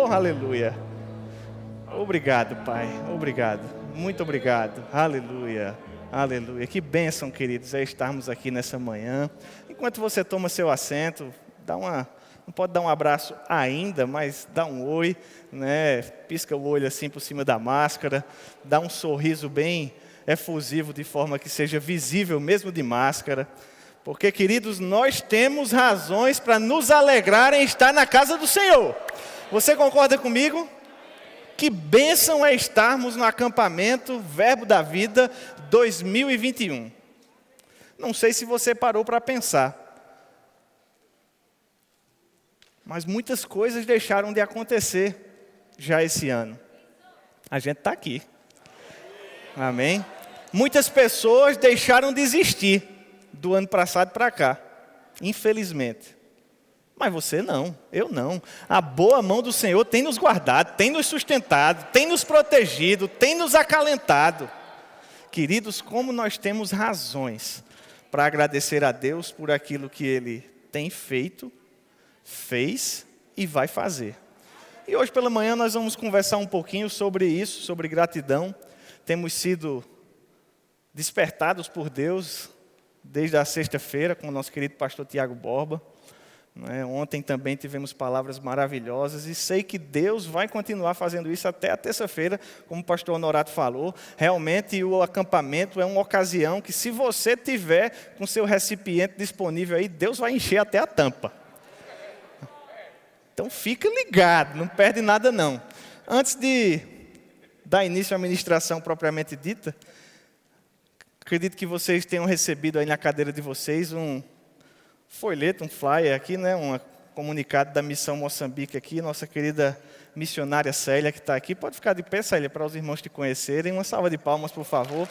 Oh, aleluia. Obrigado, Pai. Obrigado. Muito obrigado. Aleluia. Aleluia. Que bênção, queridos, é estarmos aqui nessa manhã. Enquanto você toma seu assento, não pode dar um abraço ainda, mas dá um oi, né? Pisca o olho assim por cima da máscara, dá um sorriso bem efusivo de forma que seja visível mesmo de máscara. Porque, queridos, nós temos razões para nos alegrar em estar na casa do Senhor. Você concorda comigo? Que bênção é estarmos no acampamento Verbo da Vida 2021. Não sei se você parou para pensar, mas muitas coisas deixaram de acontecer já esse ano. A gente está aqui. Amém? Muitas pessoas deixaram de existir do ano passado para cá, infelizmente. Mas você não, eu não. A boa mão do Senhor tem nos guardado, tem nos sustentado, tem nos protegido, tem nos acalentado. Queridos, como nós temos razões para agradecer a Deus por aquilo que Ele tem feito, fez e vai fazer. E hoje pela manhã nós vamos conversar um pouquinho sobre isso, sobre gratidão. Temos sido despertados por Deus desde a sexta-feira com o nosso querido pastor Tiago Borba. Ontem também tivemos palavras maravilhosas e sei que Deus vai continuar fazendo isso até a terça-feira, como o pastor Honorato falou. Realmente o acampamento é uma ocasião que, se você tiver com seu recipiente disponível aí, Deus vai encher até a tampa. Então fica ligado, não perde nada não. Antes de dar início à ministração propriamente dita, acredito que vocês tenham recebido aí na cadeira de vocês um folheto, um flyer aqui, né? Um comunicado da Missão Moçambique aqui, nossa querida missionária Célia que está aqui. Pode ficar de pé, Célia, para os irmãos te conhecerem. Uma salva de palmas, por favor.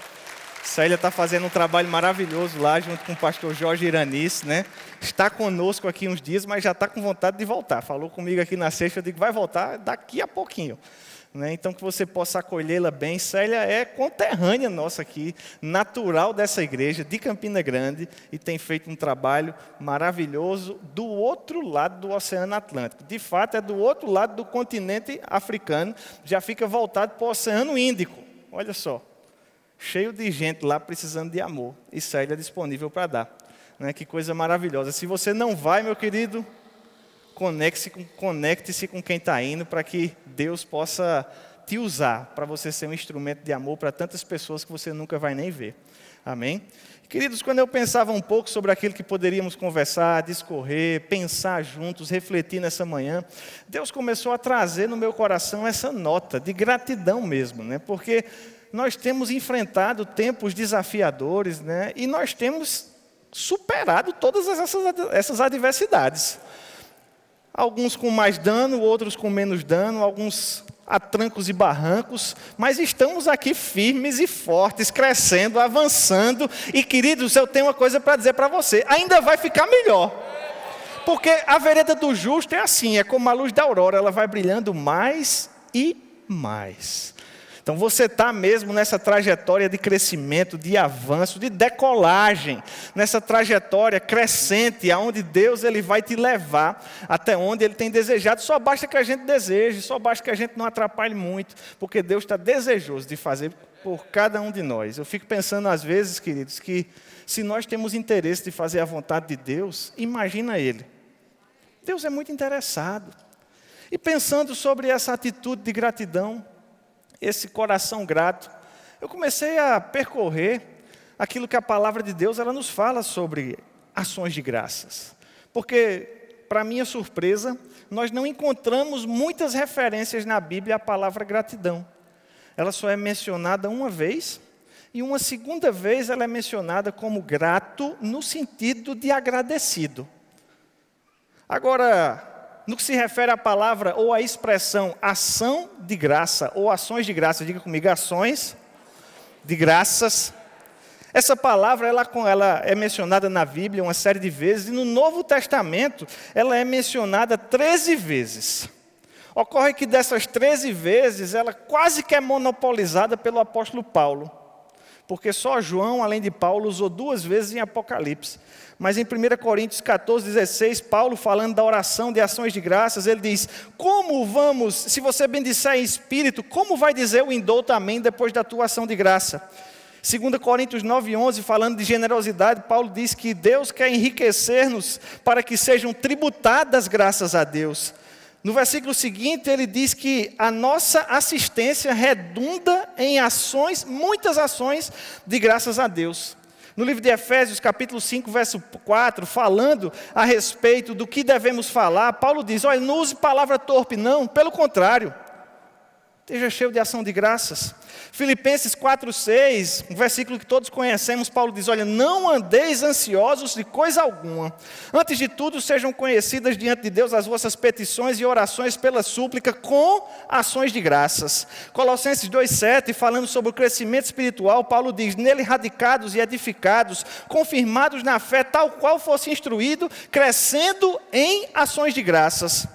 Célia está fazendo um trabalho maravilhoso lá, junto com o pastor Jorge Iranice, né? Está conosco aqui uns dias, mas já está com vontade de voltar. Falou comigo aqui na sexta, eu digo, vai voltar daqui a pouquinho. Então que você possa acolhê-la bem. Célia é conterrânea nossa aqui, natural dessa igreja, de Campina Grande, e tem feito um trabalho maravilhoso do outro lado do Oceano Atlântico. De fato, é do outro lado do continente africano, já fica voltado para o Oceano Índico. Olha só, cheio de gente lá precisando de amor, e Célia é disponível para dar. Que coisa maravilhosa. Se você não vai, meu querido, conecte-se com quem está indo, para que Deus possa te usar, para você ser um instrumento de amor para tantas pessoas que você nunca vai nem ver. Amém? Queridos, quando eu pensava um pouco sobre aquilo que poderíamos conversar, discorrer, pensar juntos, refletir nessa manhã, Deus começou a trazer no meu coração essa nota de gratidão mesmo, porque nós temos enfrentado tempos desafiadores, e nós temos superado todas essas adversidades. Alguns com mais dano, outros com menos dano, alguns a trancos e barrancos, mas estamos aqui firmes e fortes, crescendo, avançando. E, queridos, eu tenho uma coisa para dizer para você, ainda vai ficar melhor. Porque a vereda do justo é assim, é como a luz da aurora, ela vai brilhando mais e mais. Então você está mesmo nessa trajetória de crescimento, de avanço, de decolagem, nessa trajetória crescente, aonde Deus ele vai te levar até onde Ele tem desejado. Só basta que a gente deseje, só basta que a gente não atrapalhe muito, porque Deus está desejoso de fazer por cada um de nós. Eu fico pensando às vezes, queridos, que se nós temos interesse de fazer a vontade de Deus, imagina Ele. Deus é muito interessado. E pensando sobre essa atitude de gratidão, esse coração grato, eu comecei a percorrer aquilo que a palavra de Deus ela nos fala sobre ações de graças. Porque, para minha surpresa, nós não encontramos muitas referências na Bíblia à palavra gratidão. Ela só é mencionada uma vez, e uma segunda vez ela é mencionada como grato no sentido de agradecido. Agora, no que se refere à palavra ou à expressão ação de graça ou ações de graça, diga comigo, ações de graças. Essa palavra ela é mencionada na Bíblia uma série de vezes e no Novo Testamento ela é mencionada 13 vezes. Ocorre que dessas 13 vezes ela quase que é monopolizada pelo apóstolo Paulo. porque só João, além de Paulo, usou 2 vezes em Apocalipse. Mas em 1 Coríntios 14:16, Paulo falando da oração de ações de graças, ele diz: como vamos, se você bendizer em espírito, como vai dizer o indouto amém depois da tua ação de graça? 2 Coríntios 9:11, falando de generosidade, Paulo diz que Deus quer enriquecer-nos para que sejam tributadas graças a Deus. No versículo seguinte, ele diz que a nossa assistência redunda em ações, muitas ações de graças a Deus. No livro de Efésios, capítulo 5, verso 4, falando a respeito do que devemos falar, Paulo diz: olha, não use palavra torpe não, pelo contrário, esteja cheio de ação de graças. Filipenses 4:6, um versículo que todos conhecemos, Paulo diz: olha, não andeis ansiosos de coisa alguma. Antes de tudo, sejam conhecidas diante de Deus as vossas petições e orações pela súplica com ações de graças. Colossenses 2:7, falando sobre o crescimento espiritual, Paulo diz: nele radicados e edificados, confirmados na fé, tal qual fosse instruído, crescendo em ações de graças.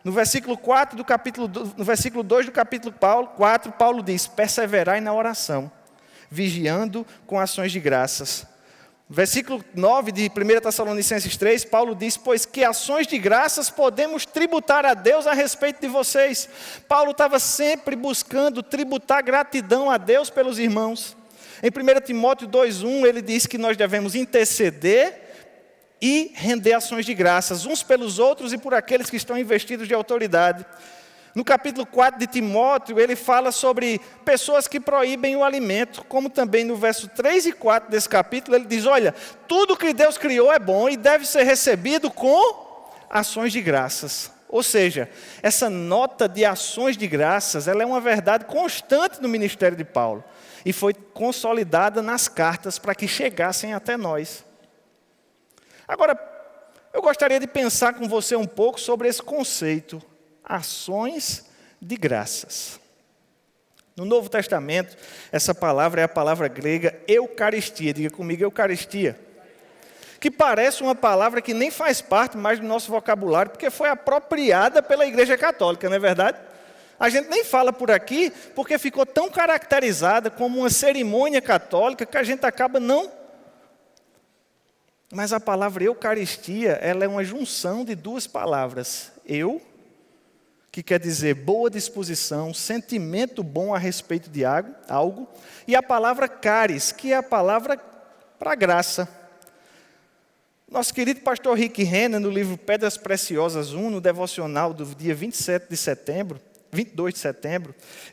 No versículo 2 do capítulo 4, Paulo diz: perseverai na oração, vigiando com ações de graças. Versículo 9 de 1 Tessalonicenses 3, Paulo diz: pois que ações de graças podemos tributar a Deus a respeito de vocês. Paulo estava sempre buscando tributar gratidão a Deus pelos irmãos. Em 1 Timóteo 2:1, ele diz que nós devemos interceder e render ações de graças, uns pelos outros e por aqueles que estão investidos de autoridade. No capítulo 4 de Timóteo, ele fala sobre pessoas que proíbem o alimento, como também no verso 3 e 4 desse capítulo, ele diz: olha, tudo que Deus criou é bom e deve ser recebido com ações de graças. Ou seja, essa nota de ações de graças, ela é uma verdade constante no ministério de Paulo, e foi consolidada nas cartas para que chegassem até nós. Agora, eu gostaria de pensar com você um pouco sobre esse conceito, ações de graças. No Novo Testamento, essa palavra é a palavra grega eucaristia. Diga comigo, eucaristia. Que parece uma palavra que nem faz parte mais do nosso vocabulário, porque foi apropriada pela Igreja Católica, não é verdade? A gente nem fala por aqui, porque ficou tão caracterizada como uma cerimônia católica, que a gente acaba não. Mas a palavra eucaristia, ela é uma junção de 2 palavras. Eu, que quer dizer boa disposição, sentimento bom a respeito de algo, e a palavra caris, que é a palavra para graça. Nosso querido pastor Rick Renner, no livro Pedras Preciosas 1, no devocional do dia 22 de setembro,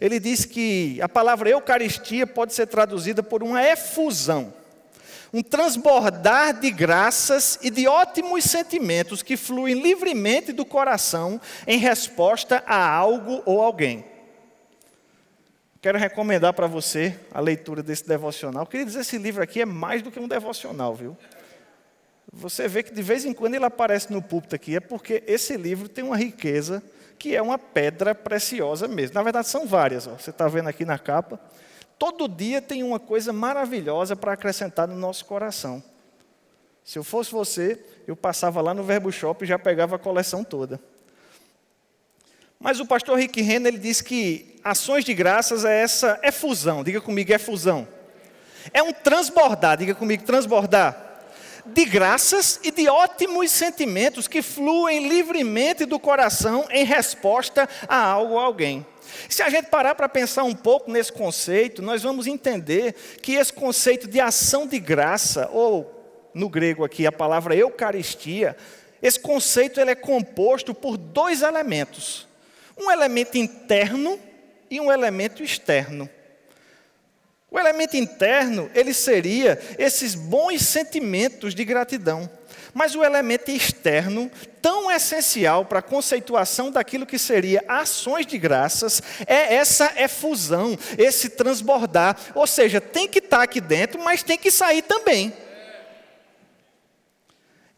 ele diz que a palavra eucaristia pode ser traduzida por uma efusão, um transbordar de graças e de ótimos sentimentos que fluem livremente do coração em resposta a algo ou alguém. Quero recomendar para você a leitura desse devocional. Queridos, esse livro aqui é mais do que um devocional, viu? Você vê que de vez em quando ele aparece no púlpito aqui, é porque esse livro tem uma riqueza que é uma pedra preciosa mesmo. Na verdade, são várias, ó. Você está vendo aqui na capa. Todo dia tem uma coisa maravilhosa para acrescentar no nosso coração. Se eu fosse você, eu passava lá no Verbo Shop e já pegava a coleção toda. Mas o pastor Rick Renner, ele diz que ações de graças é essa efusão. Diga comigo, efusão. É um transbordar, diga comigo, transbordar. De graças e de ótimos sentimentos que fluem livremente do coração em resposta a algo ou alguém. Se a gente parar para pensar um pouco nesse conceito, nós vamos entender que esse conceito de ação de graça, ou no grego aqui a palavra eucaristia, esse conceito ele é composto por 2 elementos. Um elemento interno e um elemento externo. O elemento interno, ele seria esses bons sentimentos de gratidão. Mas o elemento externo, tão essencial para a conceituação daquilo que seria ações de graças, é essa efusão, esse transbordar. Ou seja, tem que estar aqui dentro, mas tem que sair também.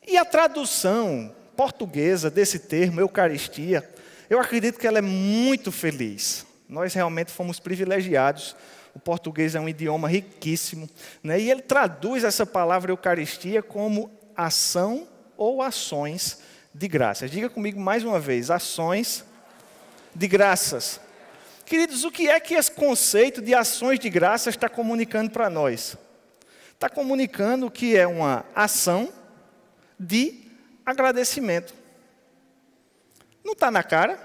E a tradução portuguesa desse termo, eucaristia, eu acredito que ela é muito feliz. Nós realmente fomos privilegiados. O português é um idioma riquíssimo, né? E ele traduz essa palavra eucaristia como ação ou ações de graças. Diga comigo mais uma vez, ações de graças. Queridos, o que é que esse conceito de ações de graça está comunicando para nós? Está comunicando que é uma ação de agradecimento. Não está na cara,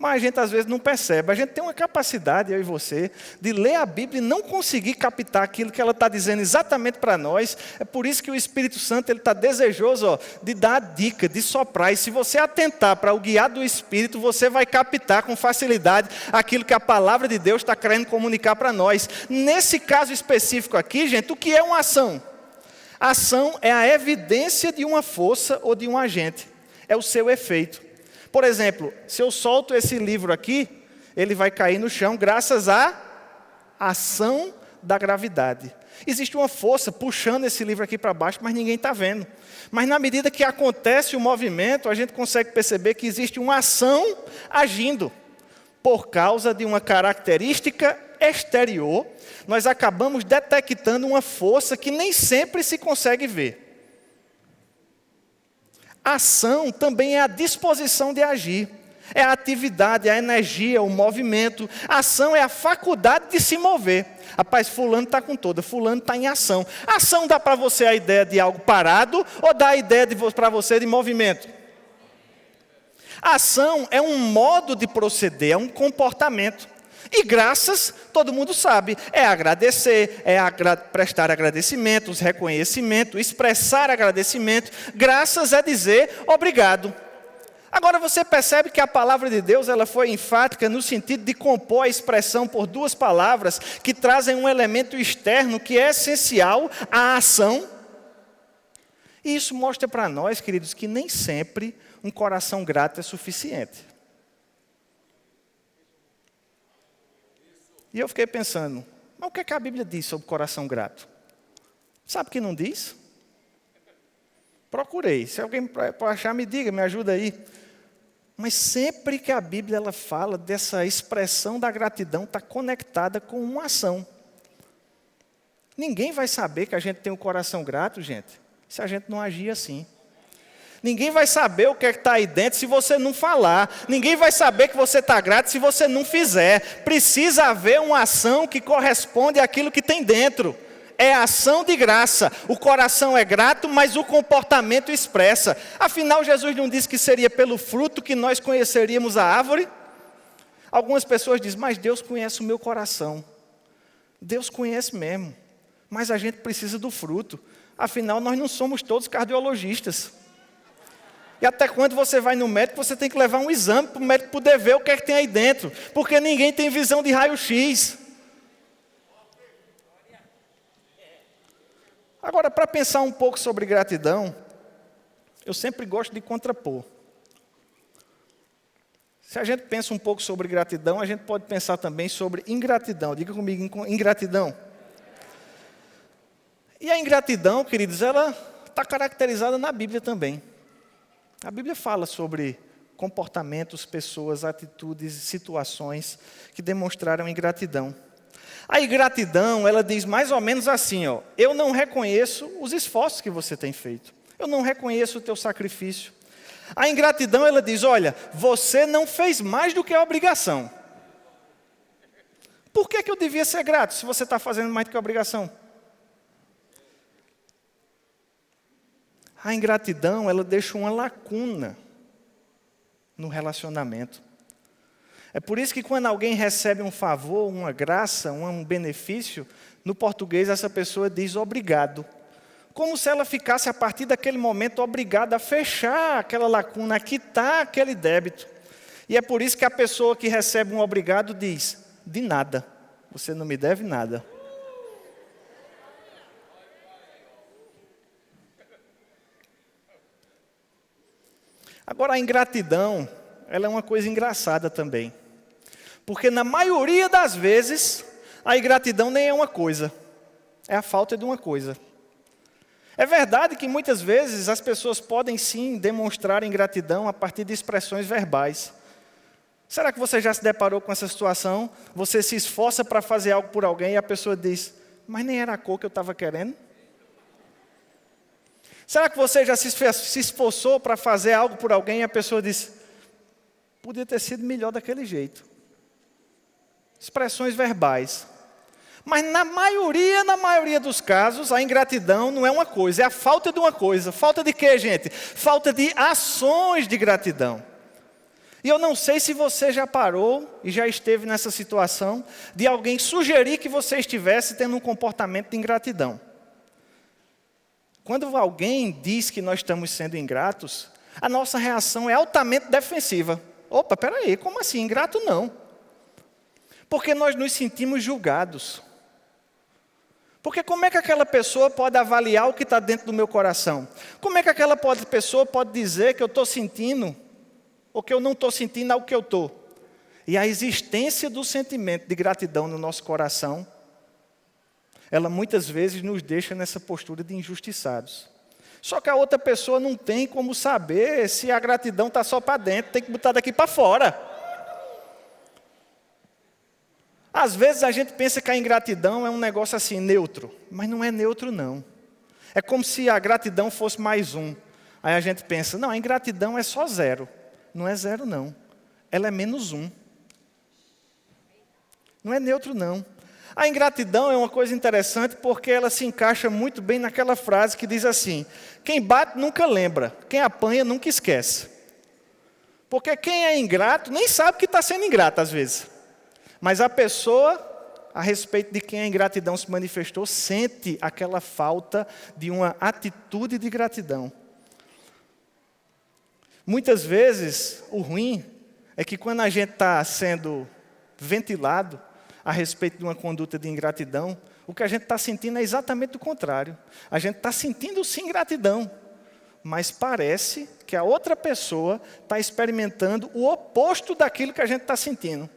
mas a gente às vezes não percebe. A gente tem uma capacidade, eu e você, de ler a Bíblia e não conseguir captar aquilo que ela está dizendo exatamente para nós. É por isso que o Espírito Santo está desejoso de dar a dica, de soprar. E se você atentar para o guiar do Espírito, você vai captar com facilidade aquilo que a palavra de Deus está querendo comunicar para nós. Nesse caso específico aqui, gente, o que é uma ação? A ação é a evidência de uma força ou de um agente. É o seu efeito. Por exemplo, se eu solto esse livro aqui, ele vai cair no chão graças à ação da gravidade. Existe uma força puxando esse livro aqui para baixo, mas ninguém está vendo. Mas na medida que acontece o movimento, a gente consegue perceber que existe uma ação agindo. Por causa de uma característica exterior, nós acabamos detectando uma força que nem sempre se consegue ver. A ação também é a disposição de agir. É a atividade, a energia, o movimento. A ação é a faculdade de se mover. Rapaz, fulano está com toda, fulano está em ação. A ação dá para você a ideia de algo parado ou dá a ideia para você de movimento? A ação é um modo de proceder, é um comportamento. E graças, todo mundo sabe, é agradecer, é prestar agradecimentos, reconhecimento, expressar agradecimento. Graças é dizer obrigado. Agora você percebe que a palavra de Deus ela foi enfática no sentido de compor a expressão por duas palavras que trazem um elemento externo que é essencial à ação. E isso mostra para nós, queridos, que nem sempre um coração grato é suficiente. E eu fiquei pensando, mas o que é que a Bíblia diz sobre coração grato? Sabe o que não diz? Procurei. Se alguém para achar, me diga, me ajuda aí. Mas sempre que a Bíblia ela fala dessa expressão da gratidão, está conectada com uma ação. Ninguém vai saber que a gente tem um coração grato, gente, se a gente não agir assim. Ninguém vai saber o que é que está aí dentro se você não falar. Ninguém vai saber que você está grato se você não fizer. Precisa haver uma ação que corresponde àquilo que tem dentro. É ação de graça. O coração é grato, mas o comportamento expressa. Afinal, Jesus não disse que seria pelo fruto que nós conheceríamos a árvore? Algumas pessoas dizem, mas Deus conhece o meu coração. Deus conhece mesmo. Mas a gente precisa do fruto. Afinal, nós não somos todos cardiologistas. E até quando você vai no médico, você tem que levar um exame para o médico poder ver o que é que tem aí dentro. Porque ninguém tem visão de raio-x. Agora, para pensar um pouco sobre gratidão, eu sempre gosto de contrapor. Se a gente pensa um pouco sobre gratidão, a gente pode pensar também sobre ingratidão. Diga comigo, ingratidão. E a ingratidão, queridos, ela está caracterizada na Bíblia também. A Bíblia fala sobre comportamentos, pessoas, atitudes e situações que demonstraram ingratidão. A ingratidão, ela diz mais ou menos assim, ó, eu não reconheço os esforços que você tem feito. Eu não reconheço o teu sacrifício. A ingratidão, ela diz, olha, você não fez mais do que a obrigação. Por que eu devia ser grato se você está fazendo mais do que a obrigação? A ingratidão, ela deixa uma lacuna no relacionamento. É por isso que quando alguém recebe um favor, uma graça, um benefício, no português essa pessoa diz obrigado. Como se ela ficasse a partir daquele momento obrigada a fechar aquela lacuna, a quitar aquele débito. E é por isso que a pessoa que recebe um obrigado diz, de nada, você não me deve nada. Agora, a ingratidão, ela é uma coisa engraçada também. Porque na maioria das vezes, a ingratidão nem é uma coisa. É a falta de uma coisa. É verdade que muitas vezes as pessoas podem sim demonstrar ingratidão a partir de expressões verbais. Será que você já se deparou com essa situação? Você se esforça para fazer algo por alguém e a pessoa diz, mas nem era a cor que eu estava querendo? Será que você já se esforçou para fazer algo por alguém e a pessoa diz, podia ter sido melhor daquele jeito? expressões verbais. Mas na maioria dos casos, a ingratidão não é uma coisa, é a falta de uma coisa. Falta de quê, gente? Falta de ações de gratidão. E eu não sei se você já parou e já esteve nessa situação de alguém sugerir que você estivesse tendo um comportamento de ingratidão. Quando alguém diz que nós estamos sendo ingratos, a nossa reação é altamente defensiva. Opa, peraí, como assim? Ingrato não. Porque nós nos sentimos julgados. Porque como é que aquela pessoa pode avaliar o que está dentro do meu coração? Como é que aquela pessoa pode dizer que eu estou sentindo, ou que eu não estou sentindo algo que eu estou? E a existência do sentimento de gratidão no nosso coração, ela muitas vezes nos deixa nessa postura de injustiçados. Só que a outra pessoa não tem como saber se a gratidão está só para dentro, tem que botar daqui para fora. Às vezes a gente pensa que a ingratidão é um negócio assim, neutro. Mas não é neutro, não. É como se a gratidão fosse mais um. Aí a gente pensa, não, a ingratidão é só zero. Não é zero, não. Ela é menos um. Não é neutro, não. A ingratidão é uma coisa interessante porque ela se encaixa muito bem naquela frase que diz assim, quem bate nunca lembra, quem apanha nunca esquece. Porque quem é ingrato nem sabe que está sendo ingrato às vezes. Mas a pessoa, a respeito de quem a ingratidão se manifestou, sente aquela falta de uma atitude de gratidão. Muitas vezes, o ruim é que quando a gente está sendo ventilado a respeito de uma conduta de ingratidão, o que a gente está sentindo é exatamente o contrário. A gente está sentindo sim gratidão, mas parece que a outra pessoa está experimentando o oposto daquilo que a gente está sentindo.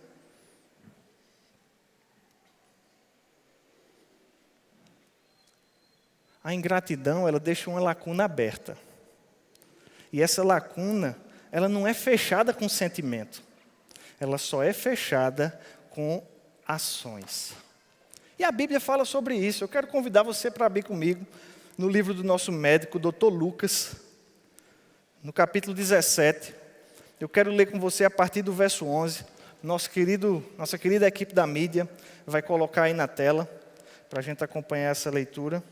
A ingratidão, ela deixa uma lacuna aberta. E essa lacuna, ela não é fechada com sentimento. Ela só é fechada com ações. E a Bíblia fala sobre isso. Eu quero convidar você para abrir comigo no livro do nosso médico, Dr. Lucas, no capítulo 17. Eu quero ler com você a partir do verso 11. Nossa querida equipe da mídia vai colocar aí na tela, para a gente acompanhar essa leitura.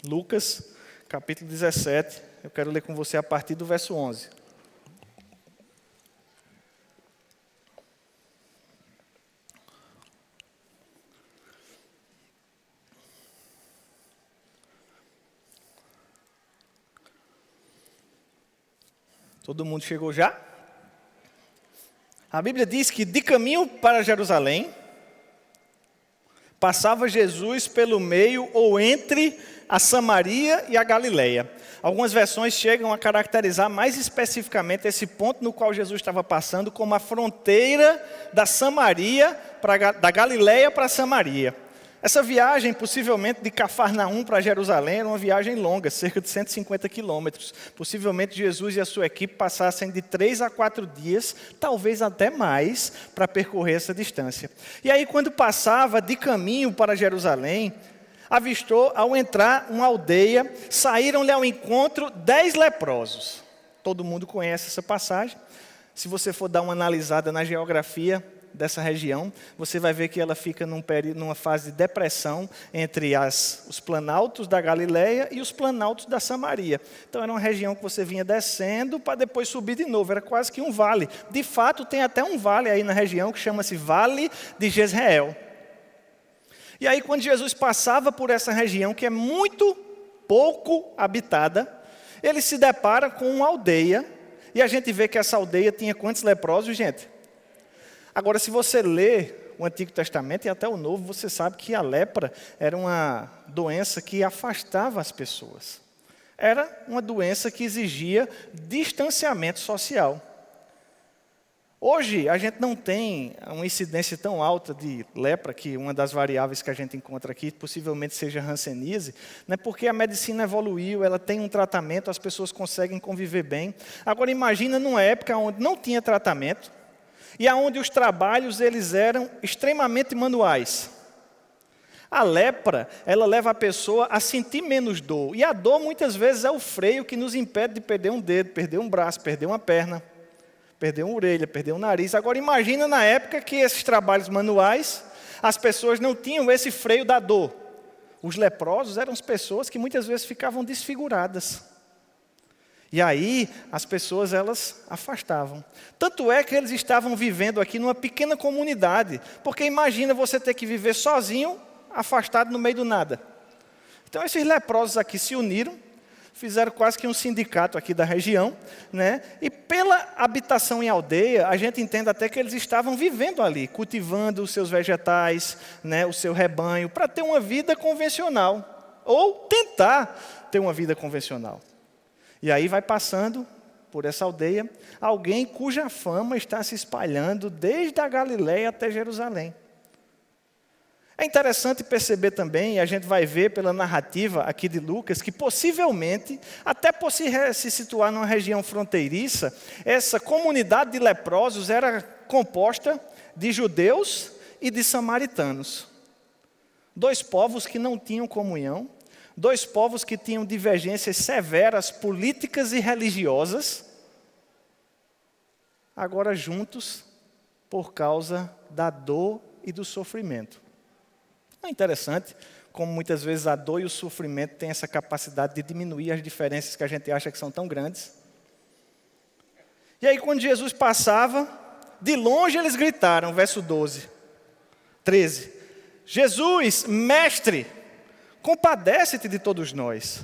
Lucas, capítulo 17, eu quero ler com você a partir do verso 11. Todo mundo chegou já? A Bíblia diz que de caminho para Jerusalém, passava Jesus pelo meio ou entre a Samaria e a Galileia. Algumas versões chegam a caracterizar mais especificamente esse ponto no qual Jesus estava passando como a fronteira da Samaria, da Galileia para Samaria. Essa viagem, possivelmente de Cafarnaum para Jerusalém, era uma viagem longa, cerca de 150 quilômetros. Possivelmente Jesus e a sua equipe passassem de 3 a 4 dias, talvez até mais, para percorrer essa distância. E aí, quando passava de caminho para Jerusalém, avistou, ao entrar uma aldeia, saíram-lhe ao encontro 10 leprosos. Todo mundo conhece essa passagem. Se você for dar uma analisada na geografia dessa região, você vai ver que ela fica numa fase de depressão entre os planaltos da Galileia e os planaltos da Samaria. Então era uma região que você vinha descendo para depois subir de novo, era quase que um vale. De fato, tem até um vale aí na região que chama-se Vale de Jezreel. E aí, quando Jesus passava por essa região, que é muito pouco habitada, ele se depara com uma aldeia, e a gente vê que essa aldeia tinha quantos leprosos, gente? Agora, se você lê o Antigo Testamento e até o Novo, você sabe que a lepra era uma doença que afastava as pessoas. Era uma doença que exigia distanciamento social. Hoje, a gente não tem uma incidência tão alta de lepra, que uma das variáveis que a gente encontra aqui possivelmente seja hanseníase, né, porque a medicina evoluiu, ela tem um tratamento, as pessoas conseguem conviver bem. Agora, imagina numa época onde não tinha tratamento e onde os trabalhos eles eram extremamente manuais. A lepra, ela leva a pessoa a sentir menos dor. E a dor, muitas vezes, é o freio que nos impede de perder um dedo, perder um braço, perder uma perna. Perdeu uma orelha, perdeu o nariz. Agora imagina na época que esses trabalhos manuais, as pessoas não tinham esse freio da dor. Os leprosos eram as pessoas que muitas vezes ficavam desfiguradas. E aí as pessoas elas afastavam. Tanto é que eles estavam vivendo aqui numa pequena comunidade. Porque imagina você ter que viver sozinho, afastado no meio do nada. Então esses leprosos aqui se uniram, fizeram quase que um sindicato aqui da região, né? E pela habitação em aldeia, a gente entende até que eles estavam vivendo ali, cultivando os seus vegetais, né? O seu rebanho, para ter uma vida convencional, ou tentar ter uma vida convencional. E aí vai passando por essa aldeia alguém cuja fama está se espalhando desde a Galileia até Jerusalém. É interessante perceber também, e a gente vai ver pela narrativa aqui de Lucas, que possivelmente, até por se situar numa região fronteiriça, essa comunidade de leprosos era composta de judeus e de samaritanos. Dois povos que não tinham comunhão, dois povos que tinham divergências severas, políticas e religiosas, agora juntos por causa da dor e do sofrimento. É interessante como muitas vezes a dor e o sofrimento têm essa capacidade de diminuir as diferenças que a gente acha que são tão grandes. E aí quando Jesus passava, de longe eles gritaram, verso 13. Jesus, mestre, compadece-te de todos nós.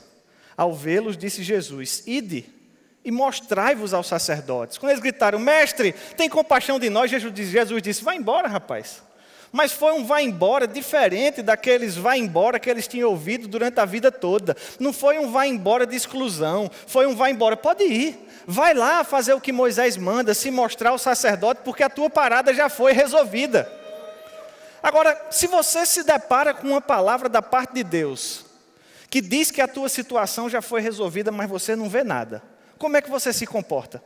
Ao vê-los, disse Jesus, ide e mostrai-vos aos sacerdotes. Quando eles gritaram, mestre, tem compaixão de nós, Jesus disse, vai embora, rapaz. Mas foi um vai embora diferente daqueles vai embora que eles tinham ouvido durante a vida toda. Não foi um vai embora de exclusão, foi um vai embora, pode ir. Vai lá fazer o que Moisés manda, se mostrar ao sacerdote, porque a tua parada já foi resolvida. Agora, se você se depara com uma palavra da parte de Deus, que diz que a tua situação já foi resolvida, mas você não vê nada, como é que você se comporta?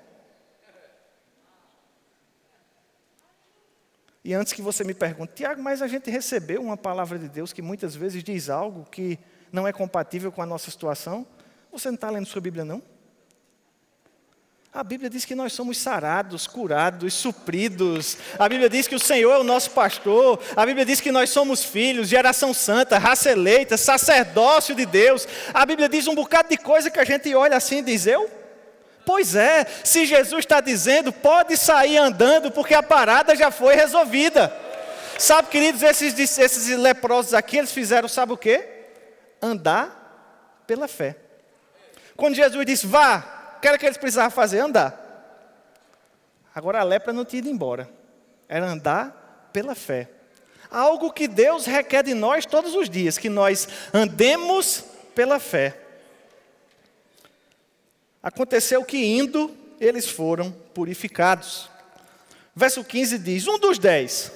E antes que você me pergunte, Tiago, mas a gente recebeu uma palavra de Deus que muitas vezes diz algo que não é compatível com a nossa situação. Você não está lendo sua Bíblia, não? A Bíblia diz que nós somos sarados, curados, supridos. A Bíblia diz que o Senhor é o nosso pastor. A Bíblia diz que nós somos filhos, geração santa, raça eleita, sacerdócio de Deus. A Bíblia diz um bocado de coisa que a gente olha assim e diz, eu? Pois é, se Jesus está dizendo, pode sair andando, porque a parada já foi resolvida. Sabe, queridos, esses leprosos aqui, eles fizeram, sabe o quê? Andar pela fé. Quando Jesus disse, vá, o que era que eles precisavam fazer? Andar. Agora a lepra não tinha ido embora, era andar pela fé. Algo que Deus requer de nós todos os dias, que nós andemos pela fé. Aconteceu que indo, eles foram purificados. Verso 15 diz, um dos 10,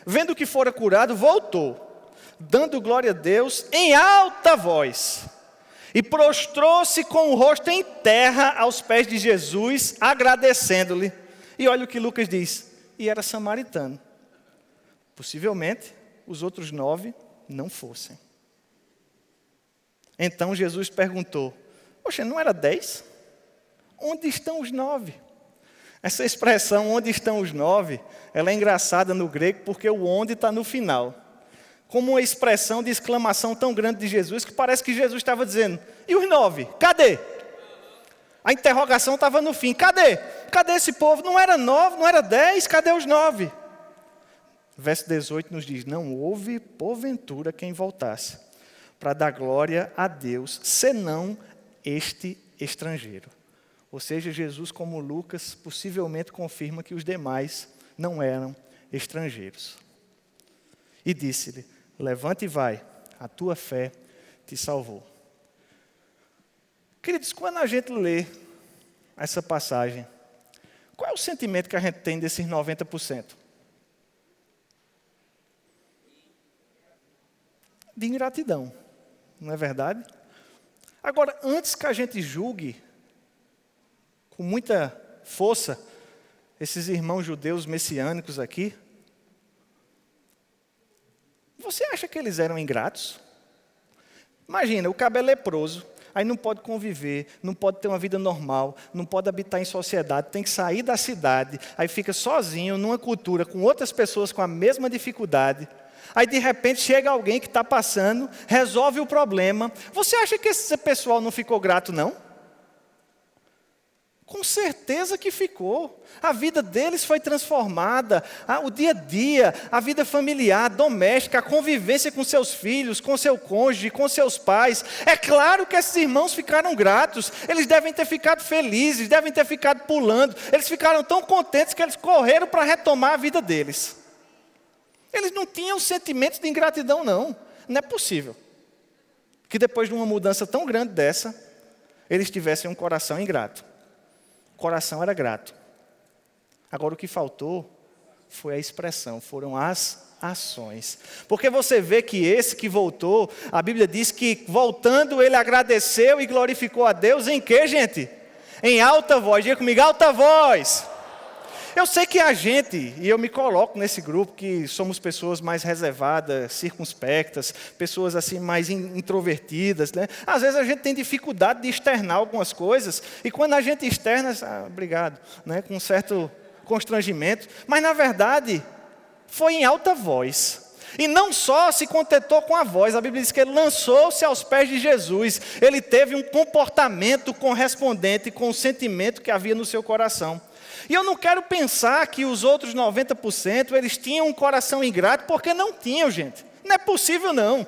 vendo que fora curado, voltou, dando glória a Deus em alta voz, e prostrou-se com o rosto em terra aos pés de Jesus, agradecendo-lhe. E olha o que Lucas diz, e era samaritano. Possivelmente, os outros 9 não fossem. Então Jesus perguntou, poxa, não era 10? Onde estão os 9? Essa expressão, onde estão os 9, ela é engraçada no grego porque o onde está no final. Como uma expressão de exclamação tão grande de Jesus que parece que Jesus estava dizendo, e os 9? Cadê? A interrogação estava no fim, cadê? Cadê esse povo? Não era 9, não era 10, cadê os 9? Verso 18 nos diz, não houve porventura quem voltasse para dar glória a Deus, senão este estrangeiro. Ou seja, Jesus, como Lucas, possivelmente confirma que os demais não eram estrangeiros. E disse-lhe, levante e vai, a tua fé te salvou. Queridos, quando a gente lê essa passagem, qual é o sentimento que a gente tem desses 90%? De ingratidão, não é verdade? Agora, antes que a gente julgue com muita força esses irmãos judeus messiânicos aqui, você acha que eles eram ingratos? Imagina, o cabo é leproso, Aí não pode conviver, não pode ter uma vida normal, não pode habitar em sociedade, tem que sair da cidade, aí fica sozinho numa cultura com outras pessoas com a mesma dificuldade. Aí de repente chega alguém que está passando, resolve o problema. Você acha que esse pessoal não ficou grato, não? Com certeza que ficou. A vida deles foi transformada. O dia a dia, a vida familiar, doméstica, a convivência com seus filhos, com seu cônjuge, com seus pais. É claro que esses irmãos ficaram gratos. Eles devem ter ficado felizes, devem ter ficado pulando. Eles ficaram tão contentes que eles correram para retomar a vida deles. Eles não tinham sentimentos de ingratidão, não. Não é possível que depois de uma mudança tão grande dessa, eles tivessem um coração ingrato. O coração era grato. Agora o que faltou foi a expressão, foram as ações. Porque você vê que esse que voltou, a Bíblia diz que voltando ele agradeceu e glorificou a Deus em quê, gente? Em alta voz, diga comigo, alta voz. Eu sei que a gente, e eu me coloco nesse grupo, que somos pessoas mais reservadas, circunspectas, pessoas assim mais introvertidas, né? Às vezes a gente tem dificuldade de externar algumas coisas, e quando a gente externa, obrigado, né? Com um certo constrangimento, mas na verdade, foi em alta voz. E não só se contentou com a voz, a Bíblia diz que ele lançou-se aos pés de Jesus, ele teve um comportamento correspondente com o sentimento que havia no seu coração. E eu não quero pensar que os outros 90% eles tinham um coração ingrato, porque não tinham, gente. Não é possível, não.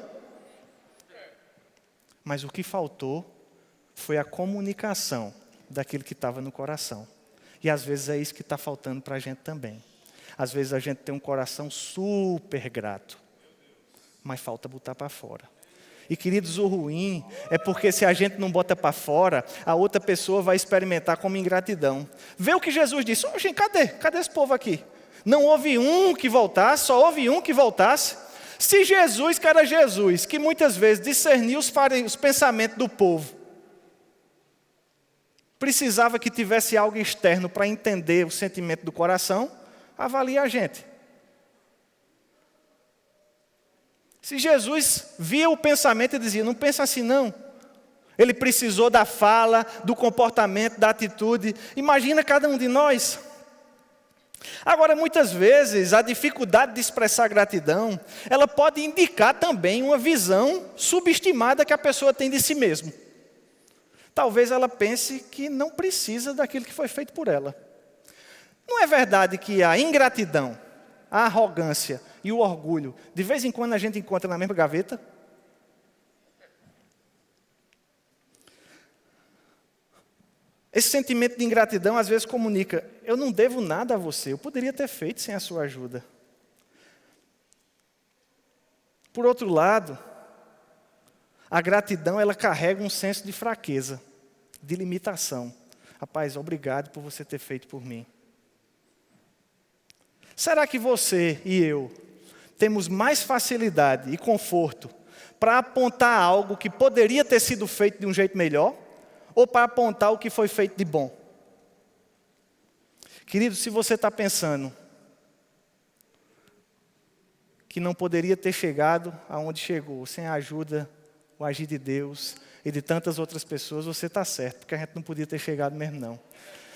Mas o que faltou foi a comunicação daquilo que estava no coração. E às vezes é isso que está faltando para a gente também. Às vezes a gente tem um coração super grato, mas falta botar para fora. E queridos, o ruim é porque se a gente não bota para fora, a outra pessoa vai experimentar como ingratidão. Vê o que Jesus disse, gente, cadê esse povo aqui? Não houve um que voltasse, só houve um que voltasse. Se Jesus, que era Jesus, que muitas vezes discernia os pensamentos do povo, precisava que tivesse algo externo para entender o sentimento do coração, avalie a gente. Se Jesus via o pensamento e dizia, não pensa assim não. Ele precisou da fala, do comportamento, da atitude. Imagina cada um de nós. Agora, muitas vezes, a dificuldade de expressar gratidão, ela pode indicar também uma visão subestimada que a pessoa tem de si mesma. Talvez ela pense que não precisa daquilo que foi feito por ela. Não é verdade que a ingratidão, a arrogância e o orgulho, de vez em quando a gente encontra na mesma gaveta? Esse sentimento de ingratidão às vezes comunica, eu não devo nada a você, eu poderia ter feito sem a sua ajuda. Por outro lado, a gratidão ela carrega um senso de fraqueza, de limitação. Rapaz, obrigado por você ter feito por mim. Será que você e eu temos mais facilidade e conforto para apontar algo que poderia ter sido feito de um jeito melhor? Ou para apontar o que foi feito de bom? Querido, se você está pensando que não poderia ter chegado aonde chegou, sem a ajuda, o agir de Deus e de tantas outras pessoas, você está certo, porque a gente não podia ter chegado mesmo não.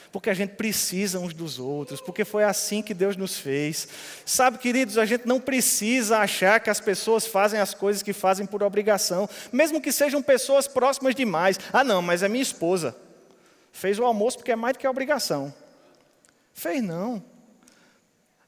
Porque a gente precisa uns dos outros, porque foi assim que Deus nos fez. Sabe, queridos, a gente não precisa achar que as pessoas fazem as coisas que fazem por obrigação, mesmo que sejam pessoas próximas demais. Ah não, mas é minha esposa. Fez o almoço porque é mais do que obrigação. Fez não.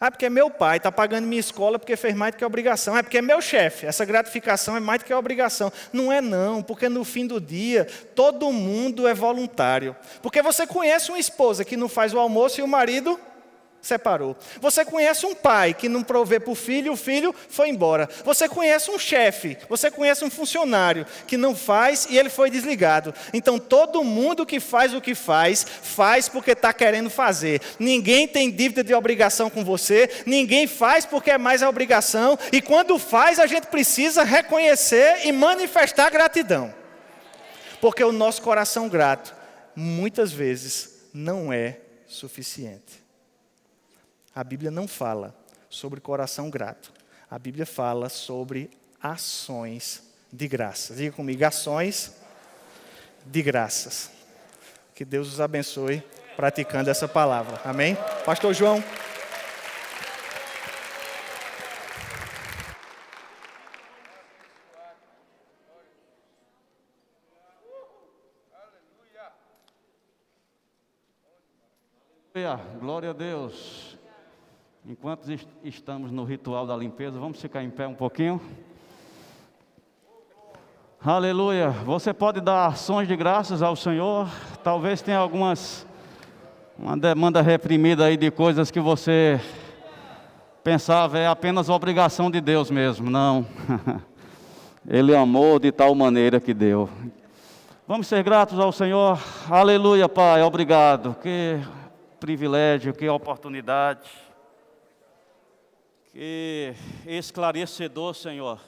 Ah, porque é meu pai, está pagando minha escola porque fez mais do que obrigação. É porque é meu chefe, essa gratificação é mais do que obrigação. Não é não, porque no fim do dia, todo mundo é voluntário. Porque você conhece uma esposa que não faz o almoço e o marido separou. Você conhece um pai que não provê para o filho foi embora. Você conhece um chefe, você conhece um funcionário que não faz e ele foi desligado. Então todo mundo que faz o que faz porque está querendo fazer. Ninguém tem dívida de obrigação com você, ninguém faz porque é mais a obrigação, e quando faz a gente precisa reconhecer e manifestar gratidão. Porque o nosso coração grato, muitas vezes, não é suficiente. A Bíblia não fala sobre coração grato. A Bíblia fala sobre ações de graça. Diga comigo, ações de graças. Que Deus os abençoe praticando essa palavra. Amém? Pastor João. Glória a Deus. Enquanto estamos no ritual da limpeza, vamos ficar em pé um pouquinho. Aleluia. Você pode dar ações de graças ao Senhor. Talvez tenha uma demanda reprimida aí de coisas que você pensava é apenas obrigação de Deus mesmo. Não. Ele amou de tal maneira que deu. Vamos ser gratos ao Senhor. Aleluia, Pai. Obrigado. Que privilégio, que oportunidade, que esclarecedor, Senhor,